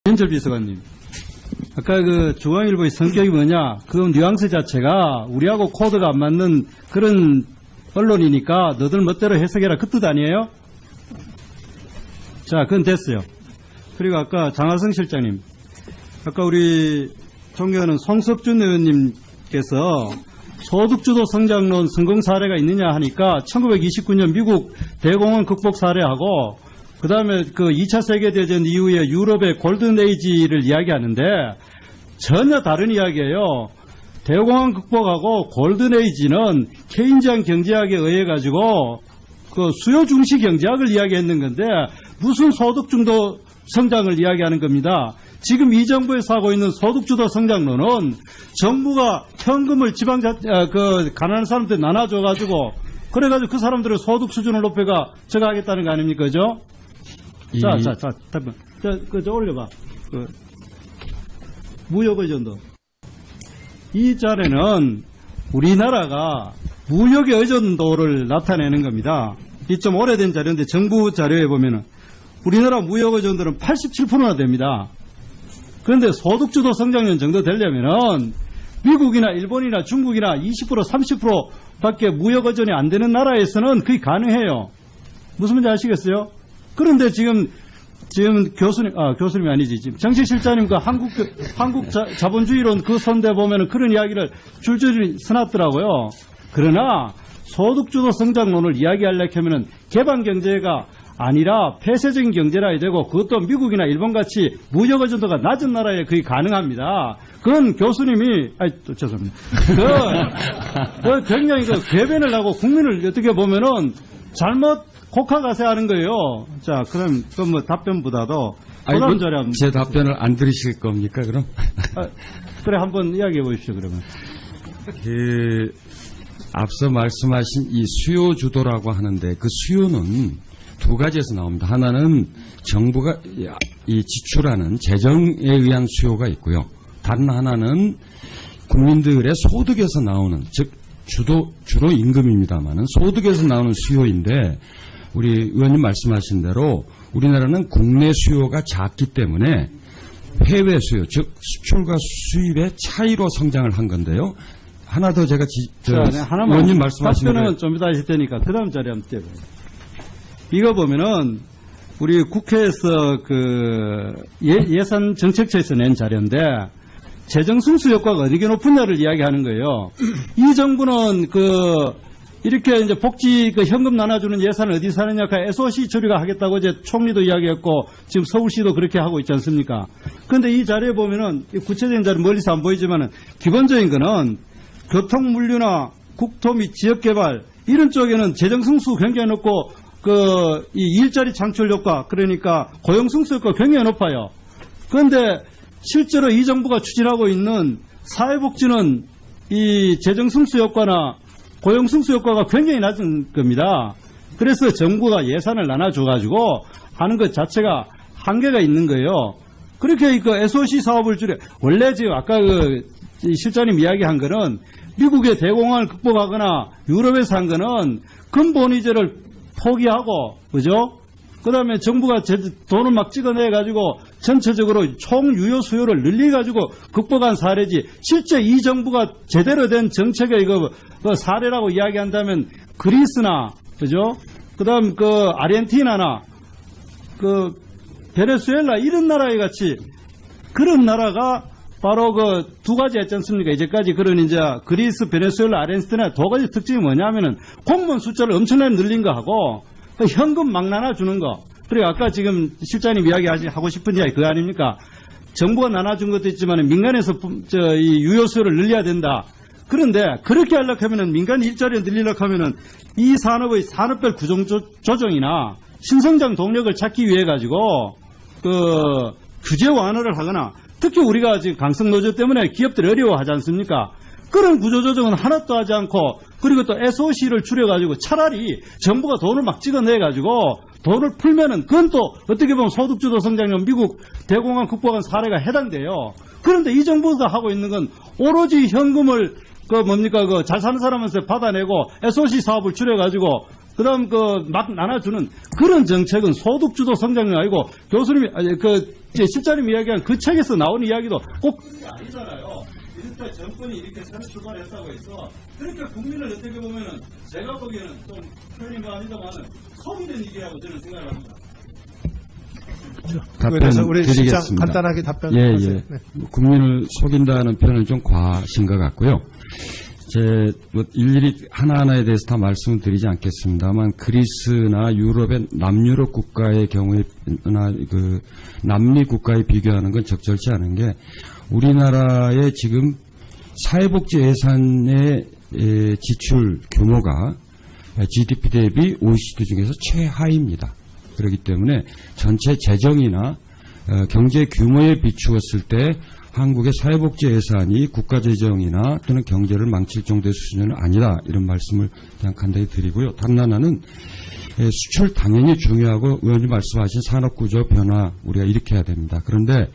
현철 비서관님, 아까 그 중앙일보의 성격이 뭐냐, 그 뉘앙스 자체가 우리하고 코드가 안 맞는 그런 언론이니까 너들 멋대로 해석해라 그 뜻 아니에요? 자, 그건 됐어요. 그리고 아까 장하성 실장님, 아까 우리 존경하는 송석준 의원님께서 소득주도 성장론 성공 사례가 있느냐 하니까 1929년 미국 대공황 극복 사례하고 그 다음에 그 2차 세계대전 이후에 유럽의 골든에이지를 이야기하는데 전혀 다른 이야기예요. 대공황 극복하고 골든에이지는 케인지안 경제학에 의해 가지고 그 수요 중시 경제학을 이야기했는 건데 무슨 소득주도 성장을 이야기하는 겁니다. 지금 이 정부에서 하고 있는 소득주도 성장론은 정부가 현금을 그 가난한 사람한테 나눠줘가지고 그래가지고 그 사람들의 소득 수준을 높여가 저거 하겠다는 거 아닙니까? 그죠? 자, 답변. 저 올려봐. 무역의존도. 이 자료는 우리나라가 무역의 의존도를 나타내는 겁니다. 이 좀 오래된 자료인데 정부 자료에 보면은 우리나라 무역의존도는 87%나 됩니다. 그런데 소득주도 성장률 정도 되려면은 미국이나 일본이나 중국이나 20% 30%밖에 무역 의존이 안 되는 나라에서는 그게 가능해요. 무슨 말인지 아시겠어요? 그런데 지금 교수님이 아니지. 지금 정치실장님 그 한국 자본주의론 그 선대 보면은 그런 이야기를 줄줄이 써놨더라고요. 그러나 소득주도 성장론을 이야기하려고 하면은 개방경제가 아니라 폐쇄적인 경제라 해야 되고 그것도 미국이나 일본같이 무역 의존도가 낮은 나라에 그게 가능합니다. 그건 교수님이 죄송합니다. 그 굉장히 그 궤변을 하고 국민을 어떻게 보면은 잘못 곡하가세하는 거예요. 자, 그럼 그 뭐 답변보다도 제 답변을 안 들으실 겁니까 그럼? 그래 한번 이야기해 보십시오 그러면. 앞서 말씀하신 이 수요 주도라고 하는데 그 수요는 두 가지에서 나옵니다. 하나는 정부가 이 지출하는 재정에 의한 수요가 있고요. 다른 하나는 국민들의 소득에서 나오는, 즉 주로 임금입니다만은 소득에서 나오는 수요인데 우리 의원님 말씀하신 대로 우리나라는 국내 수요가 작기 때문에 해외 수요, 즉 수출과 수입의 차이로 성장을 한 건데요. 하나 더 제가 의원님 말씀하신 대로 답변은 좀 이따 하실 테니까 그 다음 자리 한번 떼봐요. 이거 보면은 우리 국회에서 그 예산 정책처에서 낸 자료인데 재정 승수 효과가 어디게 높으냐를 이야기하는 거예요. 이 정부는 이렇게 이제 복지 현금 나눠주는 예산을 어디서 하느냐 그 SOC 처리가 하겠다고 이제 총리도 이야기했고 지금 서울시도 그렇게 하고 있지 않습니까? 그런데 이 자료에 보면은 구체적인 자료 멀리서 안 보이지만은 기본적인 거는 교통 물류나 국토 및 지역개발 이런 쪽에는 재정 승수 굉장히 높고 이 일자리 창출 효과, 그러니까 고용 승수 효과가 굉장히 높아요. 그런데 실제로 이 정부가 추진하고 있는 사회복지는 이 재정 승수 효과나 고용 승수 효과가 굉장히 낮은 겁니다. 그래서 정부가 예산을 나눠줘가지고 하는 것 자체가 한계가 있는 거예요. 그렇게 SOC 사업을 원래 지금 아까 실장님 이야기한 거는 미국의 대공황을 극복하거나 유럽에서 한 거는 근본위제를 포기하고, 그죠? 그 다음에 정부가 돈을 막 찍어내가지고 전체적으로 총 유효 수요를 늘려가지고 극복한 사례지, 실제 이 정부가 제대로 된 정책의 사례라고 이야기한다면 그리스나, 그죠? 그 다음 아르헨티나나, 베네수엘라 이런 나라에 같이 그런 나라가 바로 두 가지 했지 않습니까? 이제까지 이제 그리스, 베네수엘라, 아르헨티나 두 가지 특징이 뭐냐면은 공무원 숫자를 엄청나게 늘린 거 하고 현금 막 나눠주는 거. 그리고 아까 지금 실장님 하고 싶은 이야기 그거 아닙니까? 정부가 나눠준 것도 있지만 민간에서 이 유효수요를 늘려야 된다. 그런데 그렇게 하려고 하면은 민간 일자리를 늘리려고 하면은 이 산업의 산업별 구조 조정이나 신성장 동력을 찾기 위해 가지고 규제 완화를 하거나 특히 우리가 지금 강성노조 때문에 기업들이 어려워하지 않습니까? 그런 구조조정은 하나도 하지 않고 그리고 또 SOC를 줄여가지고 차라리 정부가 돈을 막 찍어내가지고 돈을 풀면은 그건 또 어떻게 보면 소득주도 성장률 미국 대공황 극복한 사례가 해당돼요. 그런데 이 정부가 하고 있는 건 오로지 현금을 잘 사는 사람한테 받아내고 SOC 사업을 줄여가지고 그다음 막 나눠주는 그런 정책은 소득주도 성장이 아니고 교수님이 실장님 이야기한 그 책에서 나오는 이야기도 꼭 그런 게 아니잖아요. 이렇게 정권이 이렇게 새로 출발했다고 해서 그렇게 국민을 어떻게 보면은 제가 보기에는 좀 표현이 아니다만은 속이는 얘기라고 저는 생각을 합니다. 답변 그래서 우리 실장 드리겠습니다. 간단하게 답변하세요. 예. 네. 국민을 속인다는 표현은 좀 과하신 것 같고요. 일일이 하나하나에 대해서 다 말씀을 드리지 않겠습니다만 그리스나 유럽의 남유럽 국가의 경우에나 남미 국가에 비교하는 건 적절치 않은 게 우리나라의 지금 사회복지 예산의 지출 규모가 GDP 대비 OECD 중에서 최하입니다. 그렇기 때문에 전체 재정이나 경제 규모에 비추었을 때 한국의 사회복지 예산이 국가재정이나 또는 경제를 망칠 정도의 수준은 아니다. 이런 말씀을 그냥 간단히 드리고요. 다른 하나는 수출 당연히 중요하고 의원님 말씀하신 산업구조 변화 우리가 일으켜야 됩니다. 그런데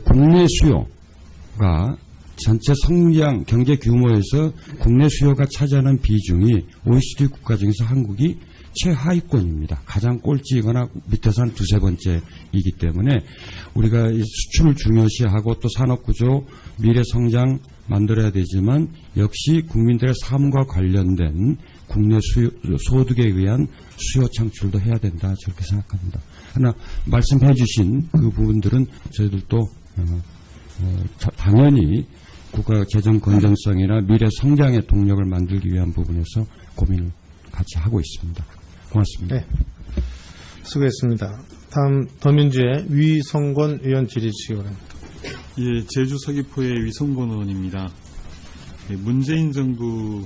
국내 수요가 전체 성장 경제 규모에서 국내 수요가 차지하는 비중이 OECD 국가 중에서 한국이 최하위권입니다. 가장 꼴찌이거나 밑에서 한 두세 번째이기 때문에 우리가 수출을 중요시하고 또 산업구조, 미래성장 만들어야 되지만 역시 국민들의 삶과 관련된 국내 소득에 의한 수요 창출도 해야 된다. 저렇게 생각합니다. 하나 말씀해 주신 그 부분들은 저희들도 당연히 국가 재정 건전성이나 미래 성장의 동력을 만들기 위한 부분에서 고민을 같이 하고 있습니다. 고맙습니다. 네. 수고했습니다. 다음 더민주의 위성권 의원 질의 주시기 바랍니다. 예, 제주 서귀포의 위성권 의원입니다. 문재인 정부는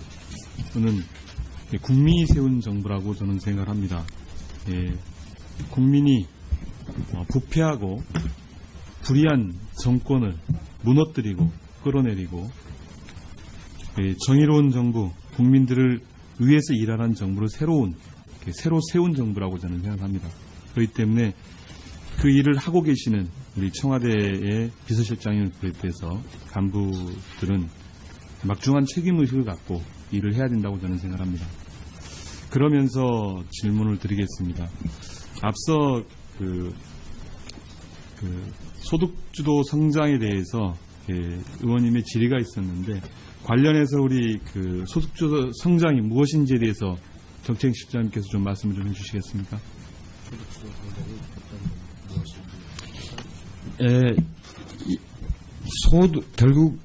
국민이 세운 정부라고 저는 생각합니다. 국민이 부패하고 불의한 정권을 무너뜨리고 끌어내리고 정의로운 정부, 국민들을 위해서 일하는 정부를 새로 세운 정부라고 저는 생각합니다. 그렇기 때문에 그 일을 하고 계시는 우리 청와대의 비서실장을 비롯해서 간부들은 막중한 책임의식을 갖고 일을 해야 된다고 저는 생각합니다. 그러면서 질문을 드리겠습니다. 앞서 소득주도 성장에 대해서 의원님의 질의가 있었는데 관련해서 우리 소득주도 성장이 무엇인지에 대해서 정책실장님께서 좀 말씀을 좀 해주시겠습니까? 결국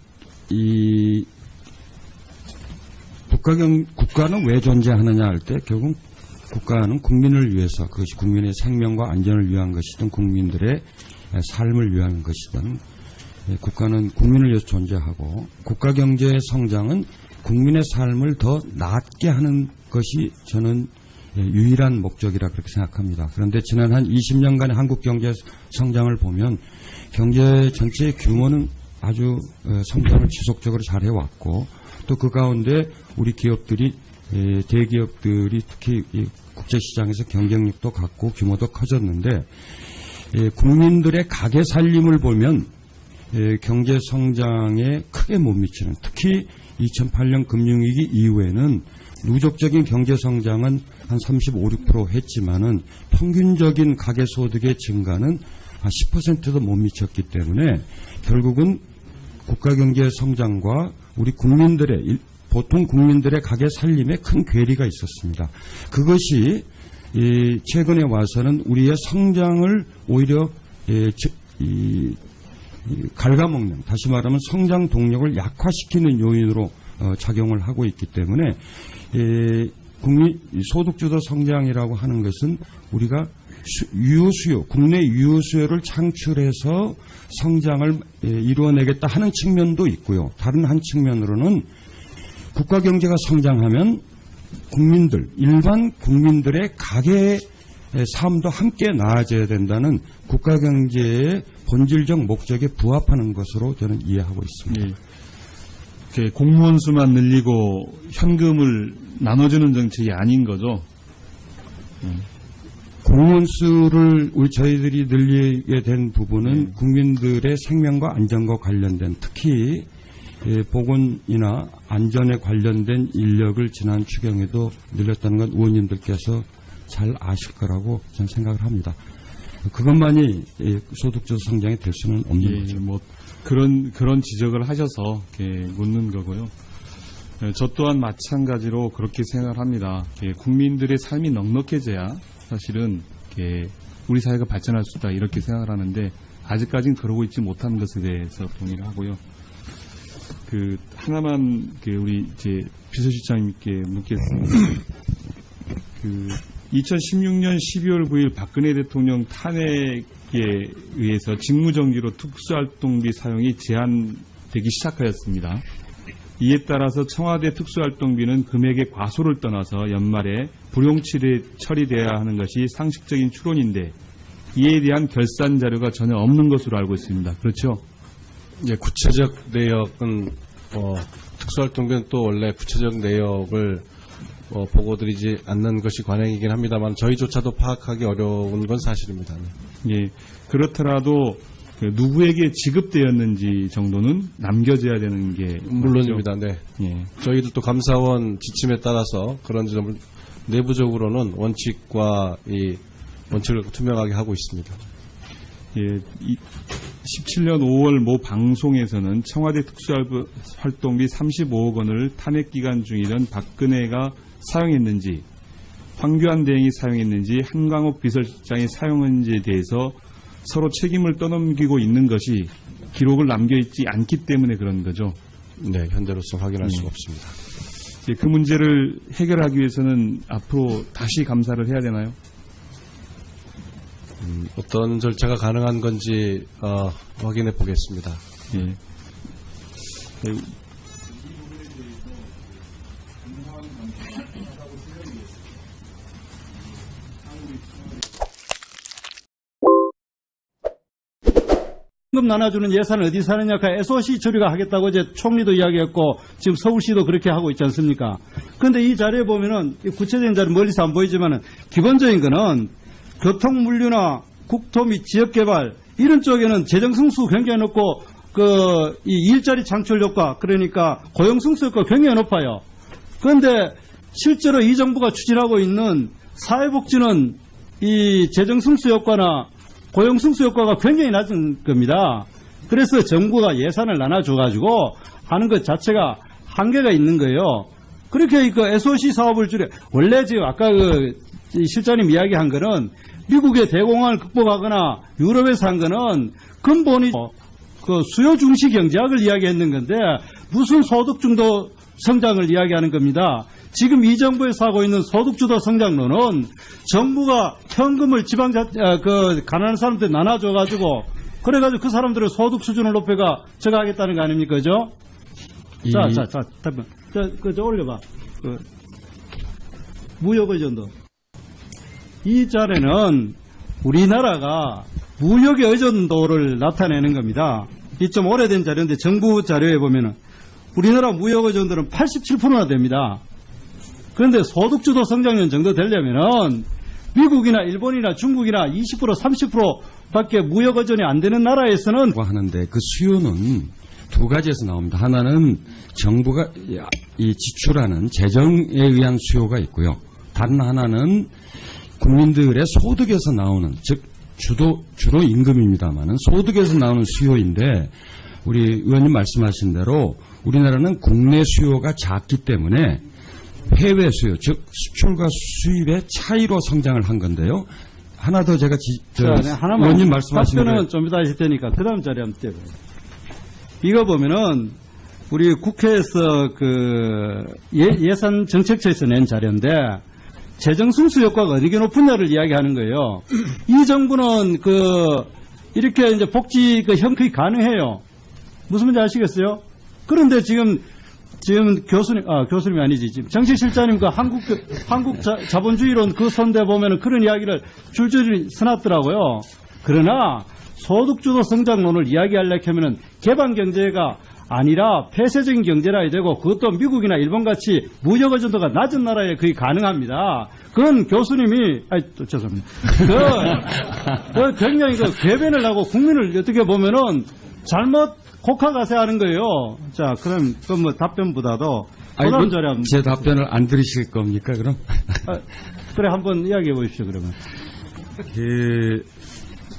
국가는 왜 존재하느냐 할 때 결국 국가는 국민을 위해서 그것이 국민의 생명과 안전을 위한 것이든 국민들의 삶을 위한 것이든 국가는 국민을 위해서 존재하고 국가 경제의 성장은 국민의 삶을 더 낫게 하는 것이 저는 유일한 목적이라 그렇게 생각합니다. 그런데 지난 한 20년간의 한국 경제 성장을 보면 경제 전체의 규모는 아주 성장을 지속적으로 잘 해왔고 또 그 가운데 우리 기업들이 대기업들이 특히 국제시장에서 경쟁력도 갖고 규모도 커졌는데 국민들의 가계 살림을 보면 경제 성장에 크게 못 미치는 특히 2008년 금융위기 이후에는 누적적인 경제 성장은 한 35, 6% 했지만은 평균적인 가계소득의 증가는 한 10%도 못 미쳤기 때문에 결국은 국가경제 성장과 우리 국민들의 보통 국민들의 가계 살림에 큰 괴리가 있었습니다. 그것이 최근에 와서는 우리의 성장을 오히려 갉아먹는 다시 말하면 성장 동력을 약화시키는 요인으로 작용을 하고 있기 때문에 국민 소득주도 성장이라고 하는 것은 우리가 유효수요, 국내 유효수요를 창출해서 성장을 이루어내겠다 하는 측면도 있고요. 다른 한 측면으로는 국가경제가 성장하면 일반 국민들의 가계의 삶도 함께 나아져야 된다는 국가경제의 본질적 목적에 부합하는 것으로 저는 이해하고 있습니다. 예. 공무원 수만 늘리고 현금을 나눠주는 정책이 아닌 거죠? 공무원 수를 저희들이 늘리게 된 부분은 국민들의 생명과 안전과 관련된 특히 보건이나 안전에 관련된 인력을 지난 추경에도 늘렸다는 건 의원님들께서 잘 아실 거라고 저는 생각을 합니다. 그것만이 소득주도 성장이 될 수는 없는 거죠. 뭐 그런 지적을 하셔서 묻는 거고요. 저 또한 마찬가지로 그렇게 생각을 합니다. 국민들의 삶이 넉넉해져야 사실은 우리 사회가 발전할 수 있다 이렇게 생각을 하는데 아직까지는 그러고 있지 못한 것에 대해서 동의를 하고요. 하나만 우리 이제 비서실장님께 묻겠습니다. 2016년 12월 9일 박근혜 대통령 탄핵에 의해서 직무정지로 특수활동비 사용이 제한되기 시작하였습니다. 이에 따라서 청와대 특수활동비는 금액의 과소를 떠나서 연말에 불용 처리돼야 하는 것이 상식적인 추론인데 이에 대한 결산 자료가 전혀 없는 것으로 알고 있습니다. 그렇죠? 예, 구체적 내역은 특수활동비는 또 원래 구체적 내역을 보고드리지 않는 것이 관행이긴 합니다만 저희조차도 파악하기 어려운 건 사실입니다. 예, 그렇더라도 누구에게 지급되었는지 정도는 남겨져야 되는 게 물론입니다. 네. 예. 저희들도 감사원 지침에 따라서 그런 점을 내부적으로는 원칙과 이 원칙을 투명하게 하고 있습니다. 예, 17년 5월 모 방송에서는 청와대 특수활동비 35억 원을 탄핵 기간 중이던 박근혜가 사용했는지, 황교안 대행이 사용했는지, 한광욱 비서실장이 사용했는지에 대해서 서로 책임을 떠넘기고 있는 것이 기록을 남겨있지 않기 때문에 그런 거죠. 네, 현재로서 확인할 수가 없습니다. 그 문제를 해결하기 위해서는 앞으로 다시 감사를 해야 되나요? 어떤 절차가 가능한 건지 확인해 보겠습니다. 예. 현금 나눠주는 예산을 어디 사느냐, SOC 처리가 하겠다고 이제 총리도 이야기했고, 지금 서울시도 그렇게 하고 있지 않습니까? 그런데 이 자료에 보면은, 구체적인 자료 멀리서 안 보이지만은, 기본적인 거는, 교통물류나 국토 및 지역개발, 이런 쪽에는 재정승수 굉장히 높고, 이 일자리 창출 효과, 그러니까 고용승수 효과가 굉장히 높아요. 그런데, 실제로 이 정부가 추진하고 있는 사회복지는 이 재정승수 효과나 고용승수 효과가 굉장히 낮은 겁니다. 그래서 정부가 예산을 나눠줘가지고 하는 것 자체가 한계가 있는 거예요. 그렇게 SOC 사업을 원래 지금 아까 실장님 이야기한 거는 미국의 대공황을 극복하거나 유럽에서 한 거는 근본이 수요 중시 경제학을 이야기했는 건데 무슨 소득 중도 성장을 이야기하는 겁니다. 지금 이 정부에서 하고 있는 소득주도 성장론은 정부가 현금을 가난한 사람한테 나눠줘가지고 그래가지고 그 사람들의 소득 수준을 높여가 저거 하겠다는 거 아닙니까? 그죠? 저 올려봐. 무역의존도. 이 자료는 우리나라가 무역의 의존도를 나타내는 겁니다. 이 좀 오래된 자료인데 정부 자료에 보면은 우리나라 무역의존도는 87%나 됩니다. 그런데 소득주도 성장률 정도 되려면은 미국이나 일본이나 중국이나 20% 30%밖에 무역 의존이 안 되는 나라에서는 하는데 그 수요는 두 가지에서 나옵니다. 하나는 정부가 이 지출하는 재정에 의한 수요가 있고요. 다른 하나는 국민들의 소득에서 나오는, 즉 주로 임금입니다만은 소득에서 나오는 수요인데 우리 의원님 말씀하신 대로 우리나라는 국내 수요가 작기 때문에 해외 수요, 즉 수출과 수입의 차이로 성장을 한 건데요. 하나 더 제가 의원님 말씀하신 대로 답변은 좀 이따 하실 테니까 그 다음 자리 한번 떼봐요. 이거 보면은 우리 국회에서 예산 정책처에서 낸 자료인데 재정 승수 효과가 어디게 높으냐를 이야기하는 거예요. 이 정부는 이렇게 이제 복지 형편이 가능해요. 무슨 말인지 아시겠어요? 그런데 지금 교수님이 아니지. 지금 정책실장님 한국 자본주의론 그 선대 보면은 그런 이야기를 줄줄이 써놨더라고요. 그러나 소득주도 성장론을 이야기하려고 하면은 개방경제가 아니라 폐쇄적인 경제라 해야 되고 그것도 미국이나 일본같이 무역 의존도가 낮은 나라에 거의 가능합니다. 그건 교수님이 죄송합니다. 굉장히 궤변을 하고 국민을 어떻게 보면은 잘못 국화 가세 하는 거예요. 자, 그럼 그 뭐 답변보다도 아니, 그다음 자료 제 답변을 안 들으실 겁니까, 그럼? 그래 한번 이야기해 보십시오. 그러면.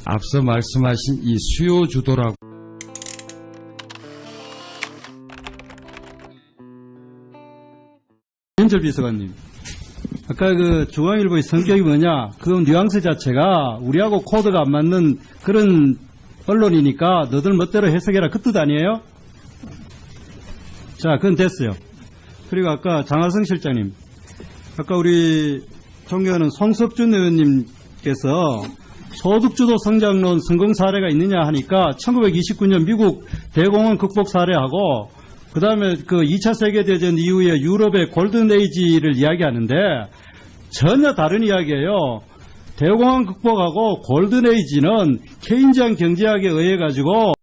앞서 말씀하신 이 수요 주도라고 현철 비서관님. 아까 그 중앙일보의 성격이 뭐냐? 그 뉘앙스 자체가 우리하고 코드가 안 맞는 그런 언론이니까 너들 멋대로 해석해라. 그 뜻 아니에요? 자, 그건 됐어요. 그리고 아까 장하성 실장님. 아까 우리 존경하는 송석준 의원님께서 소득주도 성장론 성공 사례가 있느냐 하니까 1929년 미국 대공원 극복 사례하고 그 다음에 그 2차 세계대전 이후에 유럽의 골든에이지를 이야기하는데 전혀 다른 이야기예요. 대공황 극복하고 골든에이지는 케인지안 경제학에 의해 가지고